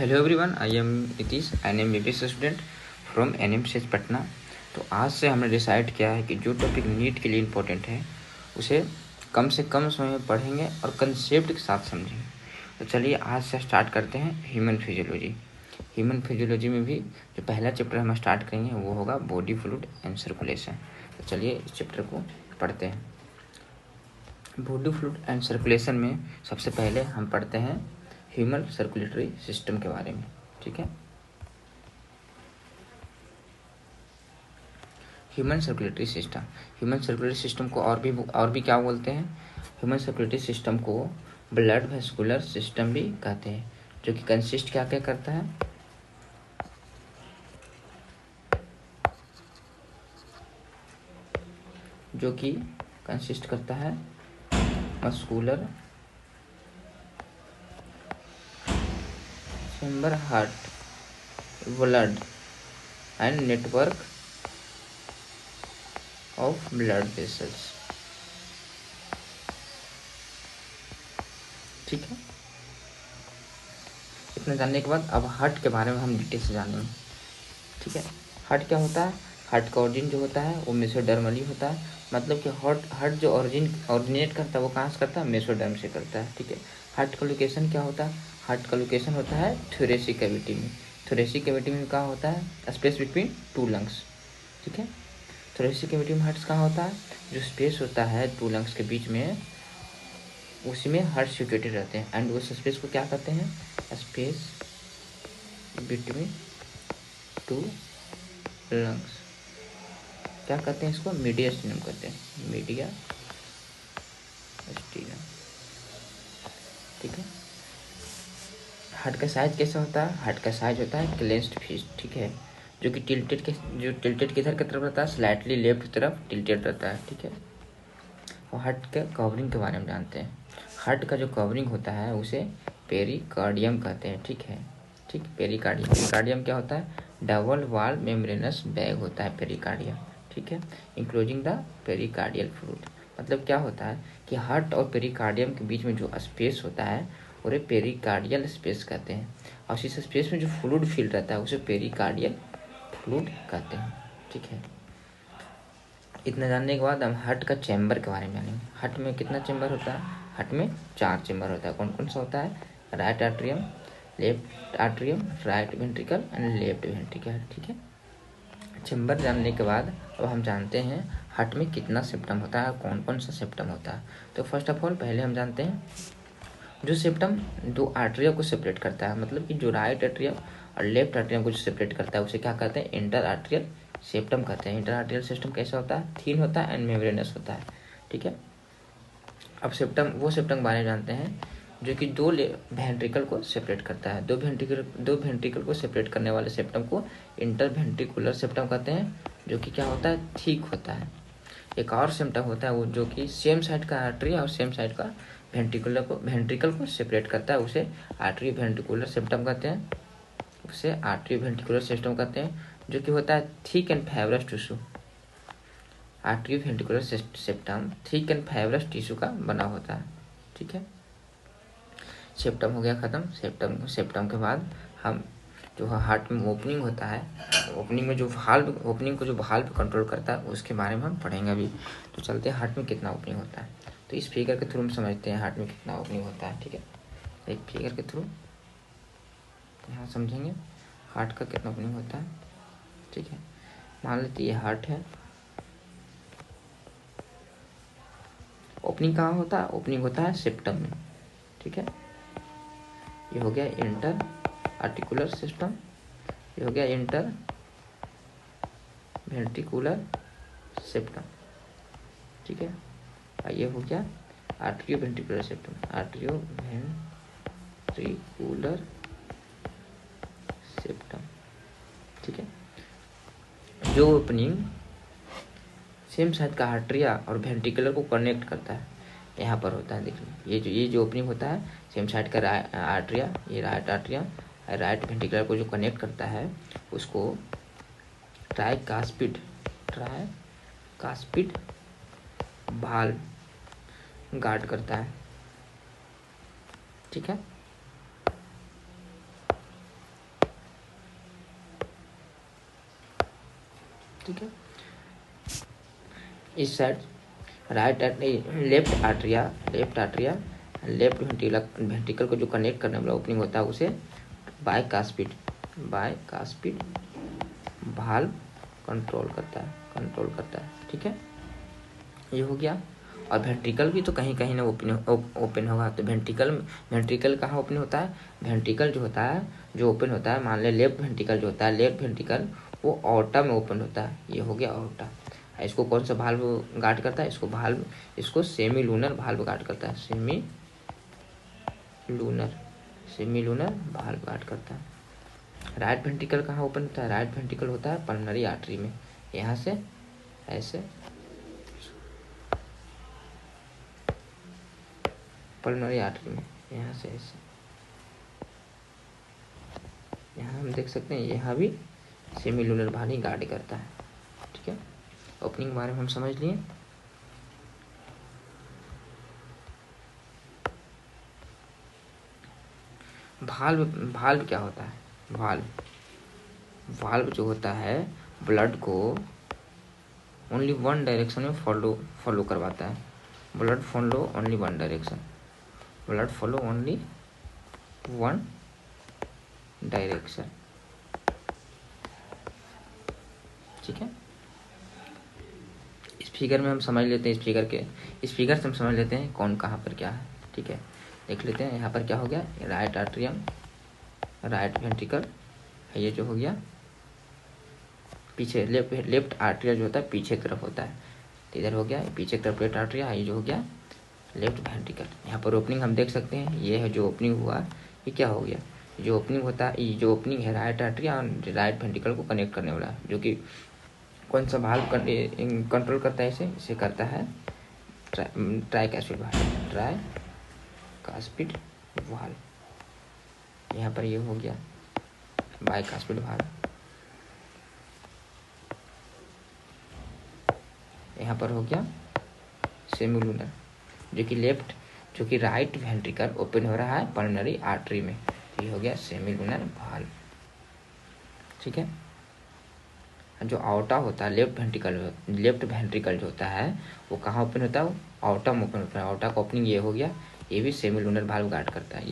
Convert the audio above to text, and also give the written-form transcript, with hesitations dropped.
Hello everyone, I am Nitish, NM BBS student from NMCH Patna. तो आज से हमने डिसाइड किया है कि जो टॉपिक नीट के लिए इम्पोर्टेंट है उसे कम से कम समय में पढ़ेंगे और कंसेप्ट के साथ समझेंगे। तो चलिए आज से स्टार्ट करते हैं ह्यूमन फिजियोलॉजी। ह्यूमन फिजियोलॉजी में भी जो पहला चैप्टर हम स्टार्ट करेंगे वो होगा बॉडी फ्लूइड एंड सर्कुलेशन। तो चलिए इस चैप्टर को पढ़ते हैं। बॉडी फ्लूइड एंड सर्कुलेशन में सबसे पहले हम पढ़ते हैं ह्यूमन सर्कुलेटरी सिस्टम के बारे में। ठीक है, ह्यूमन सर्कुलेटरी सिस्टम को और भी क्या बोलते हैं? ह्यूमन सर्कुलेटरी सिस्टम को ब्लड वेस्कुलर सिस्टम भी कहते हैं, जो कि कंसिस्ट क्या क्या करता है? जो कि कंसिस्ट करता है muscular chamber, heart, blood and network of blood vessels. ठीक है, इतना जानने के बाद अब हार्ट के बारे में हम डिटेल से जानेंगे। ठीक है, हार्ट क्या होता है? हार्ट का ऑरिजिन जो होता है वो मेसोडर्मली होता है। मतलब कि हार्ट जो ऑरिजिनेट करता है वो कहाँ से करता है? मेसोडर्म से करता है। ठीक है, हार्ट का लोकेशन क्या होता है? हार्ट का लोकेशन होता है थोरेसिक कैविटी में। थोरेसिक कैविटी में कहाँ होता है? Space between two lungs. ठीक है, थोरेसिक कैविटी में हार्ट कहाँ होता है? जो स्पेस होता है टू लंग्स के बीच में, उसी में हार्ट सिचुएटेड रहते हैं। एंड उस स्पेस को क्या कहते हैं? Space between two lungs. क्या कहते हैं इसको? मीडियस्टिनम कहते हैं, मीडिया स्टीनम। ठीक है, हार्ट का साइज कैसा होता है? हार्ट का साइज होता है क्लेंस्ड फिस्ट। ठीक है, जो कि टिल्टेड किधर की तरफ रहता है? स्लाइटली लेफ्ट की तरफ टिल्टेड रहता है। ठीक है, और हार्ट के कवरिंग के बारे में जानते हैं। हार्ट का जो कवरिंग होता है उसे पेरिकार्डियम कहते हैं। ठीक है, ठीक, पेरिकार्डियम क्या होता है? डबल वॉल मेम्ब्रेनस बैग होता है पेरिकार्डियम। ठीक है, इंक्लोजिंग द पेरिकार्डियल फ्लूइड। मतलब क्या होता है कि हार्ट और पेरिकार्डियम के बीच में जो स्पेस होता है उसे पेरिकार्डियल स्पेस कहते हैं, और इस स्पेस में जो फ्लूइड फील रहता है उसे पेरिकार्डियल फ्लूइड कहते हैं। ठीक है, इतना जानने के बाद हम हार्ट का चैम्बर के बारे में जानेंगे। हार्ट में कितना चैम्बर होता है? हार्ट में 4 चैम्बर होता है। कौन कौन सा होता है? Right atrium, left atrium, right ventricle and left ventricle. ठीक है, चैम्बर जानने के बाद अब हम जानते हैं हार्ट में कितना सेप्टम होता है, कौन कौन सा सेप्टम होता है। तो फर्स्ट ऑफ ऑल पहले हम जानते हैं जो सेप्टम दो आर्टरिया को सेपरेट करता है, मतलब कि जो राइट आर्टरियम और लेफ्ट आर्टरियम को जो सेपरेट करता है उसे क्या कहते हैं? इंटर आर्टरियल सेप्टम कहते हैं। इंटर आर्टरियल सिस्टम कैसा होता है? थीन होता है एंड मेम्ब्रेनस होता है। ठीक है, अब सेप्टम वो सेप्टम के बारे में जानते हैं जो कि दो वेंट्रिकल को सेपरेट करता है। दो वेंट्रिकल को सेपरेट करने वाले सेप्टम को इंटर वेंट्रिकुलर सेप्टम कहते हैं, जो कि क्या होता है? ठीक होता है। एक और सेप्टम होता है वो जो कि सेम साइड का आर्टरी और सेम साइड का वेंट्रिकल को सेपरेट करता है, उसे आर्टरी वेंट्रिकुलर सेप्टम कहते हैं। उसे आर्टरी वेंट्रिकुलर सिस्टम कहते हैं, जो कि होता है thick and fibrous tissue. Artery ventricular septum thick and fibrous tissue का बना होता है। ठीक है, सेप्टम हो गया खत्म। सेप्टम के बाद हम जो हार्ट में ओपनिंग होता है, ओपनिंग में जो ओपनिंग को जो वाल्व कंट्रोल करता है उसके बारे में हम पढ़ेंगे अभी। तो चलते हैं हार्ट में कितना ओपनिंग होता है। तो इस फिगर के थ्रू हम समझते हैं हार्ट में कितना ओपनिंग होता है। ठीक है, एक फिगर के थ्रू यहाँ समझेंगे हार्ट का कितना ओपनिंग होता है। ठीक है, मान लेते ये हार्ट है। ओपनिंग कहाँ होता है? ओपनिंग होता है सेप्टम में। ठीक है, ये हो गया इंटर आर्टिकुलर सिस्टम, ये हो गया इंटर वेंट्रिकुलर सेप्टम। ठीक है, ये हो गया atrio ventricular septum, atrio ventricular septum. ठीक है, जो ओपनिंग सेम साइड का आर्ट्रिया और वेंट्रिकुलर को कनेक्ट करता है यहाँ पर होता है। देखिए ये जो ओपनिंग होता है सेम साइड का आर्ट्रिया, ये राइट आर्ट्रिया राइट वेंट्रिकुलर को जो कनेक्ट करता है उसको ट्राइकास्पिड वाल्व गार्ड करता है। ठीक है, ठीक है। इस साइड लेफ्ट आर्टरिया लेफ्ट वेंट्रिकल को जो कनेक्ट करने वाला ओपनिंग होता है उसे बायकास्पिड वाल्व कंट्रोल करता है। ठीक है, ये हो गया। और वेंट्रिकल भी तो कहीं कहीं ना ओपन होगा। तो वेंट्रिकल कहाँ ओपन होता है? वेंट्रिकल जो होता है, जो ओपन होता है, मान ले लेफ्ट वेंट्रिकल जो होता है, लेफ्ट वेंट्रिकल वो ऑर्टा में ओपन होता है। ये हो गया ऑर्टा। इसको कौन सा भाल्व गार्ड करता है? इसको सेमी लूनर भाल्व गार्ड करता है। सेमी लूनर भाल्व गार्ड करता है। राइट वेंट्रिकल कहाँ ओपन होता है? राइट वेंट्रिकल होता है पल्मोनरी आर्टरी में। यहाँ से ऐसे पल्मोनरी आर्टरी में, यहाँ से ऐसे, यहाँ हम देख सकते हैं, यहाँ भी सेमी लूनर भाल्व गार्ड करता है। ठीक है, ओपनिंग के बारे में हम समझ लिए। भाल्व क्या होता है? वाल्व जो होता है ब्लड को ओनली वन डायरेक्शन में फॉलो करवाता है। Blood follow only one direction. ठीक है, इस फिगर में हम समझ लेते हैं, इस फिगर से हम समझ लेते हैं कौन कहाँ पर क्या है। ठीक है, देख लेते हैं। यहाँ पर क्या हो गया? राइट आर्टरियम, राइट वेंट्रिकल, ये जो हो गया पीछे लेफ्ट आर्टरिया जो होता है पीछे की तरफ होता है। तो इधर हो गया पीछे की तरफ लेफ्ट आर्टरिया, ये जो हो गया लेफ्ट वेंट्रिकल। यहाँ पर ओपनिंग हम देख सकते हैं, ये है जो ओपनिंग हुआ, ये क्या हो गया? जो ओपनिंग होता है, ये जो ओपनिंग है राइट आर्टरिया और राइट वेंट्रिकल को कनेक्ट करने वाला, जो कि कौन सा भाल्व कंट्रोल करता है? इसे करता है ट्राइकास्पिड वाल्व। यहाँ पर ये हो गया बाइकास्पिड वाल्व। यहाँ पर हो गया सेमी लूनर, जो कि राइट वेंट्रिकल ओपन हो रहा है पल्मोनरी आर्टरी में। ये हो गया सेमी लूनर वाल्व। ठीक है, जो आउटा होता है लेफ्ट वेंट्रिकल जो होता है वो कहाँ ओपन होता है? वो आउटा में ओपन होता है। आउटा का ओपनिंग ये हो गया, ये भी सेमी लूनर वाल्व गार्ड करता है।